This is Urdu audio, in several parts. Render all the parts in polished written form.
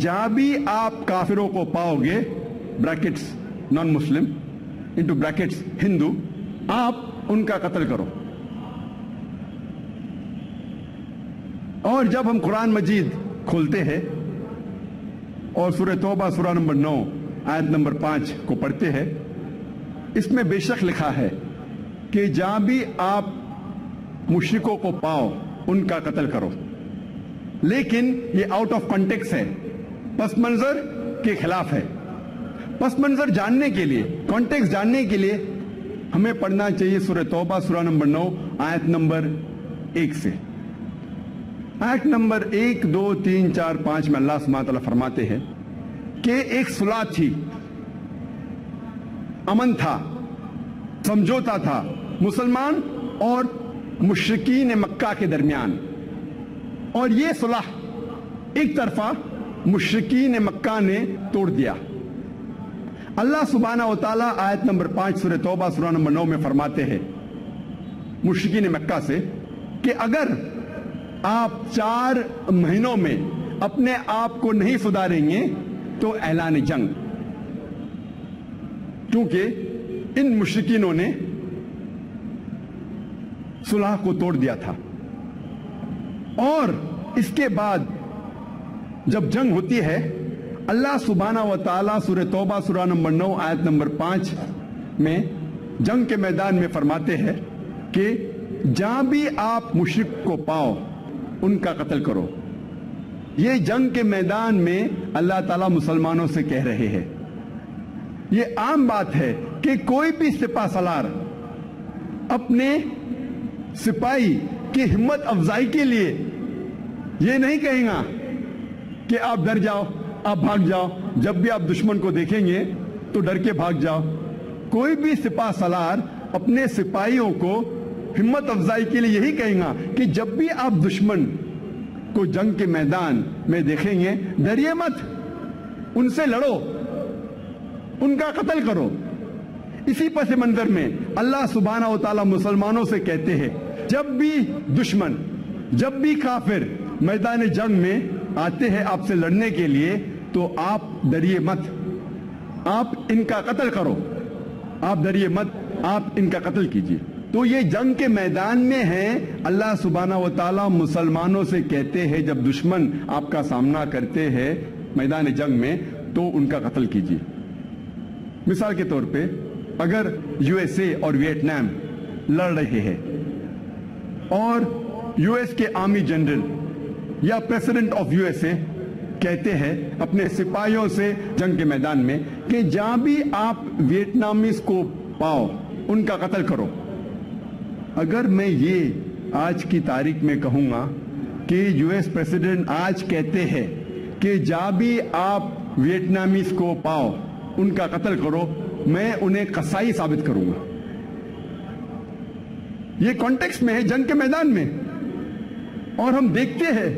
جہاں بھی آپ کافروں کو پاؤ گے بریکٹس نان مسلم انٹو بریکٹس ہندو آپ ان کا قتل کرو. اور جب ہم قرآن مجید کھولتے ہیں اور سورہ توبہ سورہ نمبر 9 آیت نمبر 5 کو پڑھتے ہیں, اس میں بے شک لکھا ہے کہ جہاں بھی آپ مشرکوں کو پاؤ ان کا قتل کرو. لیکن یہ آؤٹ آف کانٹیکسٹ ہے, پس منظر کے خلاف ہے. پس منظر جاننے کے لیے, کانٹیکسٹ جاننے کے لیے ہمیں پڑھنا چاہیے سورہ توبہ سورہ نمبر 9 آیت نمبر 1 سے. آیت نمبر 1 2 3 4 5 میں اللہ سبحانہ وتعالی فرماتے ہیں کہ ایک صلح تھی, امن تھا, سمجھوتا تھا مسلمان اور مشرکین مکہ کے درمیان, اور یہ صلح ایک طرفہ مشرکین مکہ نے توڑ دیا. اللہ سبحانہ وتعالی آیت نمبر 5 سورہ توبہ سورہ نمبر 9 میں فرماتے ہیں مشرکین مکہ سے کہ اگر آپ 4 مہینوں میں اپنے آپ کو نہیں سدھاریں گے تو اعلان جنگ. کیونکہ ان مشرکینوں نے صلح کو توڑ دیا تھا, اور اس کے بعد جب جنگ ہوتی ہے اللہ سبحانہ و تعالیٰ سورہ توبہ سورہ نمبر 9 آیت نمبر 5 میں جنگ کے میدان میں فرماتے ہیں کہ جہاں بھی آپ مشرک کو پاؤ ان کا قتل کرو. یہ جنگ کے میدان میں اللہ تعالیٰ مسلمانوں سے کہہ رہے ہیں. یہ عام بات ہے کہ کوئی بھی سپہ سالار اپنے سپاہی کی ہمت افزائی کے لیے یہ نہیں کہیں گا کہ آپ ڈر جاؤ, آپ بھاگ جاؤ. جب بھی آپ دشمن کو دیکھیں گے تو ڈر کے بھاگ جاؤ. کوئی بھی سپہ سالار اپنے سپاہیوں کو ہمت افزائی کے لیے یہی کہیں گا کہ جب بھی آپ دشمن کو جنگ کے میدان میں دیکھیں گے ڈریے مت, ان سے لڑو, ان کا قتل کرو. اسی پس منظر میں اللہ سبحانہ و تعالیٰ مسلمانوں سے کہتے ہیں جب بھی دشمن, جب بھی کافر میدان جنگ میں آتے ہیں آپ سے لڑنے کے لیے تو آپ ڈریے مت, آپ ان کا قتل کرو. آپ ڈریے مت, آپ ان کا قتل کیجیے. تو یہ جنگ کے میدان میں ہیں. اللہ سبحانہ و تعالیٰ مسلمانوں سے کہتے ہیں جب دشمن آپ کا سامنا کرتے ہیں میدان جنگ میں تو ان کا قتل کیجیے. مثال کے طور پہ اگر یو ایس اے اور ویتنام لڑ رہے ہیں اور یو ایس کے آرمی جنرل یا president of U S A کہتے ہیں اپنے سپاہیوں سے جنگ کے میدان میں کہ جہاں بھی آپ ویتنامیز کو پاؤ ان کا قتل کرو. اگر میں یہ آج کی تاریخ میں کہوں گا کہ یو ایس پریزیڈنٹ آج کہتے ہیں کہ جہاں بھی آپ ویتنامیز کو پاؤ ان کا قتل کرو, میں انہیں قصائی ثابت کروں گا. یہ کانٹیکسٹ میں ہے جنگ کے میدان میں, اور ہم دیکھتے ہیں.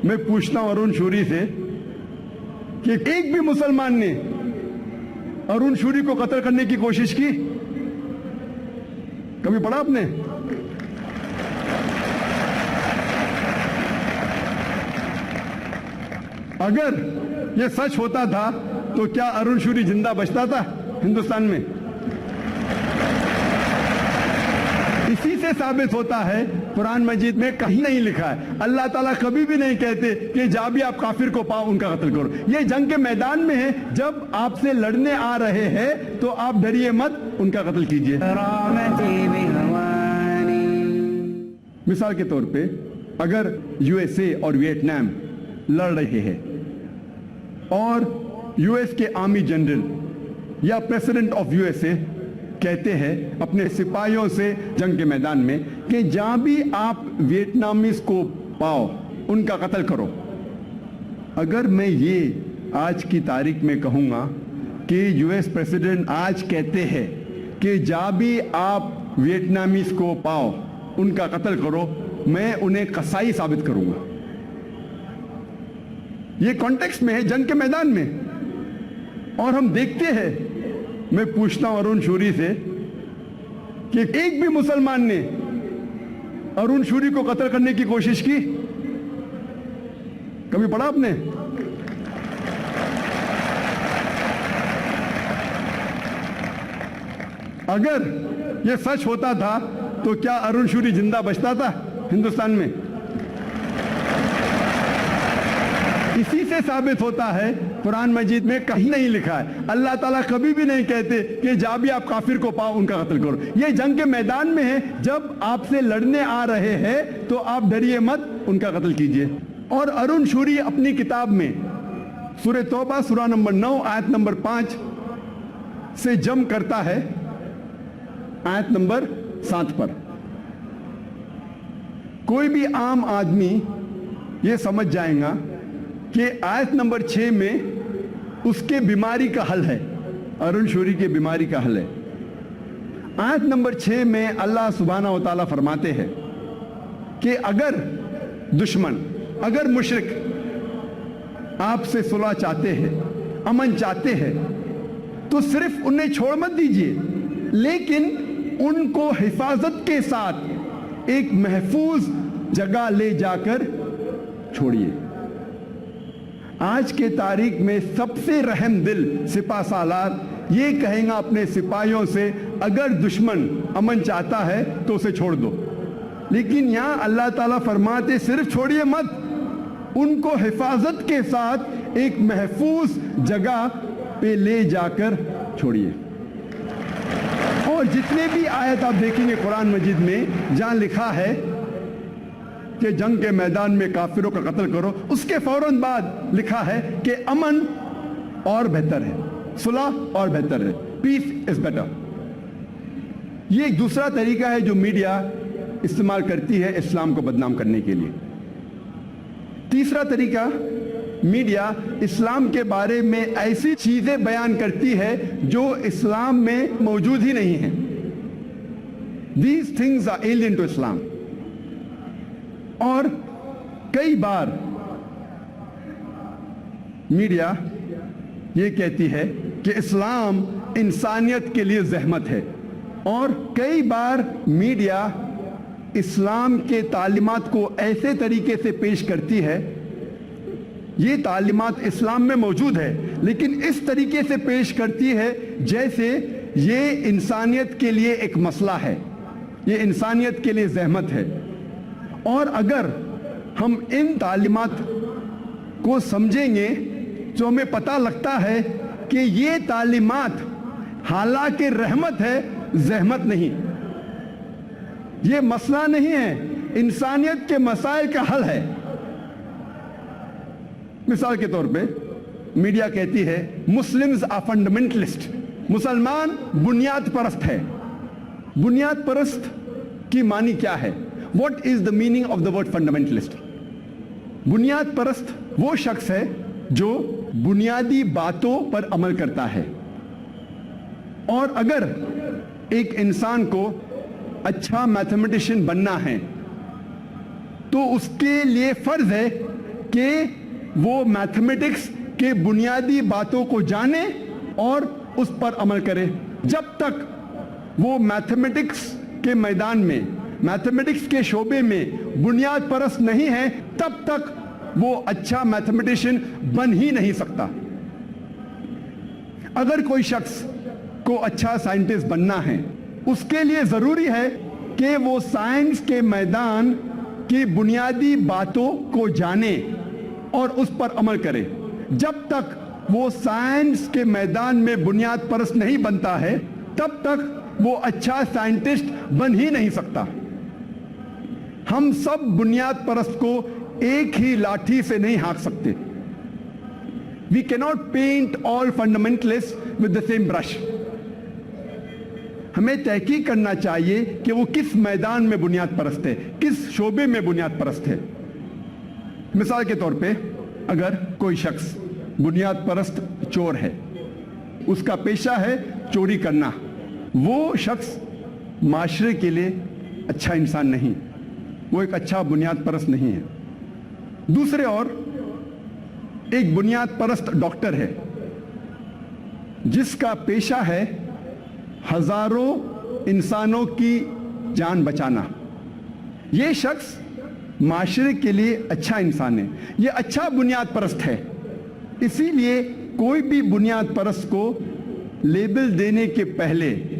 میں پوچھتا ہوں ارون شوری سے کہ ایک بھی مسلمان نے ارون شوری کو قتل کرنے کی کوشش کی؟ کبھی پڑھا آپ نے؟ اگر یہ سچ ہوتا تھا تو کیا ارون شوری زندہ بچتا تھا ہندوستان میں؟ اسی سے ثابت ہوتا ہے قرآن مجید میں کہیں نہیں لکھا ہے, اللہ تعالیٰ کبھی بھی نہیں کہتے کہ جہاں بھی آپ کافر کو پاؤ ان کا قتل کرو. یہ جنگ کے میدان میں ہے, جب آپ سے لڑنے آ رہے ہیں تو آپ ڈریے مت, ان کا قتل کیجیے. مثال کے طور پہ اگر یو ایس اے اور ویتنام لڑ رہے ہیں اور یو ایس کے آرمی جنرل یا president of U S A کہتے ہیں اپنے سپاہیوں سے جنگ کے میدان میں کہ جہاں بھی آپ ویتنامیز کو پاؤ ان کا قتل کرو. اگر میں یہ آج کی تاریخ میں کہوں گا کہ یو ایس پریزیڈنٹ آج کہتے ہیں کہ جہاں بھی آپ ویتنامیز کو پاؤ ان کا قتل کرو, میں انہیں قصائی ثابت کروں گا. یہ کانٹیکسٹ میں ہے جنگ کے میدان میں, اور ہم دیکھتے ہیں. میں پوچھتا ہوں ارون شوری سے کہ ایک بھی مسلمان نے ارون شوری کو قتل کرنے کی کوشش کی؟ کبھی پڑھا آپ نے؟ اگر یہ سچ ہوتا تھا تو کیا ارون شوری زندہ بچتا تھا ہندوستان میں؟ اسی سے ثابت ہوتا ہے، قرآن مجید میں کہیں نہیں لکھا ہے، اللہ تعالیٰ کبھی بھی نہیں کہتے کہ جا بھی آپ کافر کو پاؤ ان کا قتل کرو۔ یہ جنگ کے میدان میں ہے، جب آپ سے لڑنے آ رہے ہیں تو آپ ڈریے مت، ان کا قتل کیجئے۔ اور ارون شوری اپنی کتاب میں سورہ توبہ سورہ نمبر 9 آیت نمبر 5 سے جم کرتا ہے آیت نمبر 7 پر۔ کوئی بھی عام آدمی یہ سمجھ جائے گا کہ آیت نمبر 6 میں اس کے بیماری کا حل ہے، ارون شوری کے بیماری کا حل ہے۔ آیت نمبر 6 میں اللہ سبحانہ و تعالیٰ فرماتے ہیں کہ اگر دشمن، اگر مشرک آپ سے صلح چاہتے ہیں، امن چاہتے ہیں، تو صرف انہیں چھوڑ مت دیجئے، لیکن ان کو حفاظت کے ساتھ ایک محفوظ جگہ لے جا کر چھوڑیے۔ آج کے تاریخ میں سب سے رحم دل سپہ سالار یہ کہیں گا اپنے سپاہیوں سے، اگر دشمن امن چاہتا ہے تو اسے چھوڑ دو، لیکن یہاں اللہ تعالیٰ فرماتے صرف چھوڑیے مت، ان کو حفاظت کے ساتھ ایک محفوظ جگہ پہ لے جا کر چھوڑیے۔ اور جتنے بھی آیت آپ دیکھیں گے قرآن مجید میں جہاں لکھا ہے کہ جنگ کے میدان میں کافروں کا قتل کرو، اس کے فوراً بعد لکھا ہے کہ امن اور بہتر ہے، صلح اور بہتر ہے، پیس از بیٹر۔ یہ ایک دوسرا طریقہ ہے جو میڈیا استعمال کرتی ہے اسلام کو بدنام کرنے کے لیے۔ تیسرا طریقہ، میڈیا اسلام کے بارے میں ایسی چیزیں بیان کرتی ہے جو اسلام میں موجود ہی نہیں ہیں۔ These things are alien to Islam۔ اور کئی بار میڈیا یہ کہتی ہے کہ اسلام انسانیت کے لیے زحمت ہے، اور کئی بار میڈیا اسلام کے تعلیمات کو ایسے طریقے سے پیش کرتی ہے، یہ تعلیمات اسلام میں موجود ہے لیکن اس طریقے سے پیش کرتی ہے جیسے یہ انسانیت کے لیے ایک مسئلہ ہے، یہ انسانیت کے لیے زحمت ہے۔ اور اگر ہم ان تعلیمات کو سمجھیں گے تو ہمیں پتہ لگتا ہے کہ یہ تعلیمات حالانکہ رحمت ہے، زحمت نہیں، یہ مسئلہ نہیں ہے، انسانیت کے مسائل کا حل ہے۔ مثال کے طور پہ میڈیا کہتی ہے مسلمز آر فنڈامنٹلسٹ، مسلمان بنیاد پرست ہے۔ بنیاد پرست کی معنی کیا ہے؟ What is the meaning of the word fundamentalist? بنیاد پرست وہ شخص ہے جو بنیادی باتوں پر عمل کرتا ہے، اور اگر ایک انسان کو اچھا میتھمیٹیشین بننا ہے تو اس کے لیے فرض ہے کہ وہ میتھمیٹکس کے بنیادی باتوں کو جانے اور اس پر عمل کرے۔ جب تک وہ میتھمیٹکس کے میدان میں، میتھمیٹکس کے شعبے میں بنیاد پرست نہیں ہے، تب تک وہ اچھا میتھمیٹیشین بن ہی نہیں سکتا۔ اگر کوئی شخص کو اچھا سائنٹسٹ بننا ہے، اس کے لیے ضروری ہے کہ وہ سائنس کے میدان کی بنیادی باتوں کو جانے اور اس پر عمل کرے۔ جب تک وہ سائنس کے میدان میں بنیاد پرست نہیں بنتا ہے، تب تک وہ اچھا سائنٹسٹ بن ہی نہیں سکتا۔ ہم سب بنیاد پرست کو ایک ہی لاٹھی سے نہیں ہانک سکتے۔ We cannot paint all fundamentalists with the same brush۔ ہمیں تحقیق کرنا چاہیے کہ وہ کس میدان میں بنیاد پرست ہے، کس شعبے میں بنیاد پرست ہے۔ مثال کے طور پہ اگر کوئی شخص بنیاد پرست چور ہے، اس کا پیشہ ہے چوری کرنا، وہ شخص معاشرے کے لیے اچھا انسان نہیں، وہ ایک اچھا بنیاد پرست نہیں ہے۔ دوسرے اور ایک بنیاد پرست ڈاکٹر ہے جس کا پیشہ ہے ہزاروں انسانوں کی جان بچانا، یہ شخص معاشرے کے لیے اچھا انسان ہے، یہ اچھا بنیاد پرست ہے۔ اسی لیے کوئی بھی بنیاد پرست کو لیبل دینے کے پہلے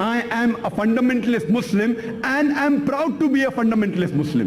I am a fundamentalist Muslim and I am proud to be a fundamentalist Muslim.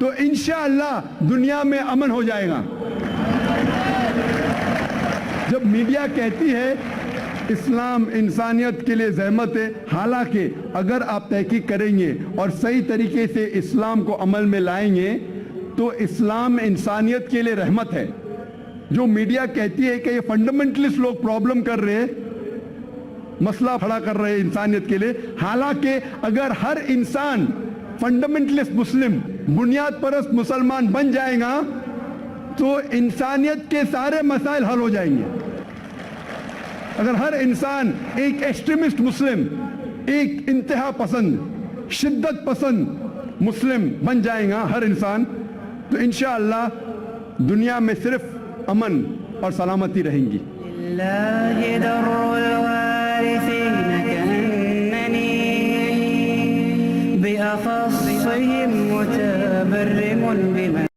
تو انشاءاللہ دنیا میں امن ہو جائے گا. جب میڈیا کہتی ہے اسلام انسانیت کے لیے زحمت ہے، حالانکہ اگر آپ تحقیق کریں گے اور صحیح طریقے سے اسلام کو عمل میں لائیں گے تو اسلام انسانیت کے لیے رحمت ہے. جو میڈیا کہتی ہے کہ یہ فنڈامنٹلسٹ لوگ پرابلم کر رہے ہیں، مسئلہ کھڑا کر رہے ہیں انسانیت کے لیے، حالانکہ اگر ہر انسان فنڈامنٹلسٹ مسلم، بنیاد پرست مسلمان بن جائے گا تو انسانیت کے سارے مسائل حل ہو جائیں گے. اگر ہر انسان ایک ایکسٹریمسٹ مسلم، ایک انتہا پسند، شدت پسند مسلم بن جائے گا ہر انسان، تو انشاءاللہ دنیا میں صرف امن اور سلامتی رہیں گی. لله در الوارثين كأنني بأخصهم متبرم بمن